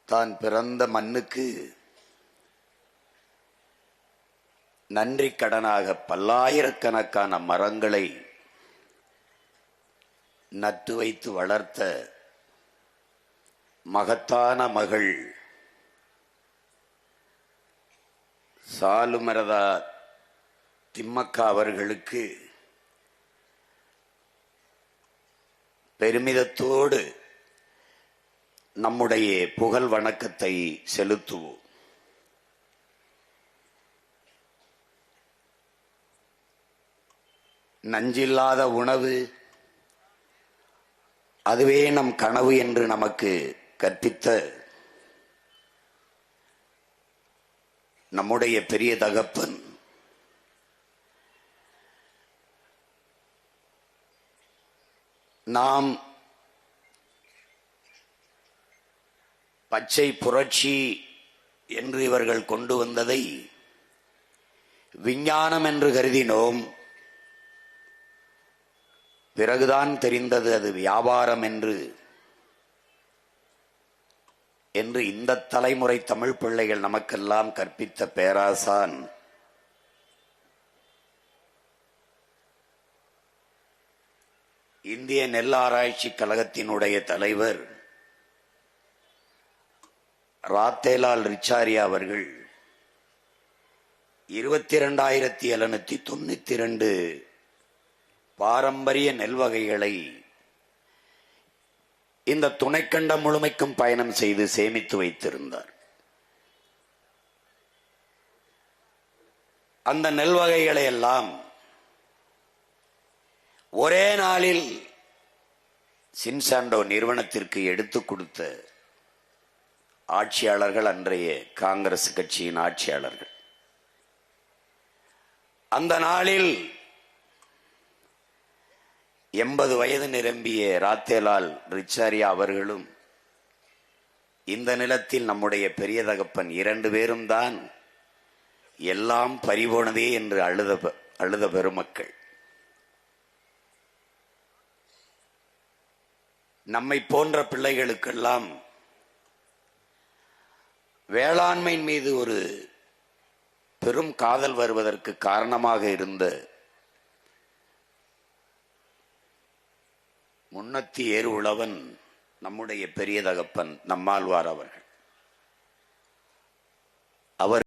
தான் பிறந்த மண்ணுக்கு நன்றி கடனாக பல்லாயிரக்கணக்கான மரங்களை நட்டு வைத்து வளர்த்த மகத்தான மகள் சாலுமரதா திம்மக்கா அவர்களுக்கு பெருமிதத்தோடு நம்முடைய புகழ் வணக்கத்தை செலுத்துவோம். நஞ்சில்லாத உணவு அதுவே நம் கனவு என்று நமக்கு கற்பித்த நம்முடைய பெரிய தகப்பன் நாம் பச்சை புரட்சி என்று இவர்கள் கொண்டு வந்ததை விஞ்ஞானம் என்று கருதினோம். பிறகுதான் தெரிந்தது அது வியாபாரம் என்று இந்த தலைமுறை தமிழ் பிள்ளைகள் நமக்கெல்லாம் கற்பித்த பேராசான் இந்திய நெல் ஆராய்ச்சி கழகத்தினுடைய தலைவர் ராத்தேலால் ரிச்சாரியா அவர்கள் 22,792 பாரம்பரிய நெல் வகைகளை இந்த துணைக்கண்டம் முழுமைக்கும் பயணம் செய்து சேமித்து வைத்திருந்தார். அந்த நெல் வகைகளை எல்லாம் ஒரே நாளில் சின்சாண்டோ நிறுவனத்திற்கு எடுத்துக் கொடுத்த ஆட்சியாளர்கள் அன்றைய காங்கிரஸ் கட்சியின் ஆட்சியாளர்கள். அந்த நாளில் 80 வயது நிரம்பிய ராத்தேலால் ரிச்சாரியா அவர்களும் இந்த நிலத்தில் நம்முடைய பெரிய தகப்பன் 2 பேரும் தான் எல்லாம் பறிபோனதே என்று அழுத பெருமக்கள். நம்மை போன்ற பிள்ளைகளுக்கெல்லாம் வேளாண்மை மீது ஒரு பெரும் காதல் வருவதற்கு காரணமாக இருந்த முன்னத்தி ஏறு உழவன் நம்முடைய பெரிய தகப்பன் நம்மாழ்வார் அவர்கள். அவர்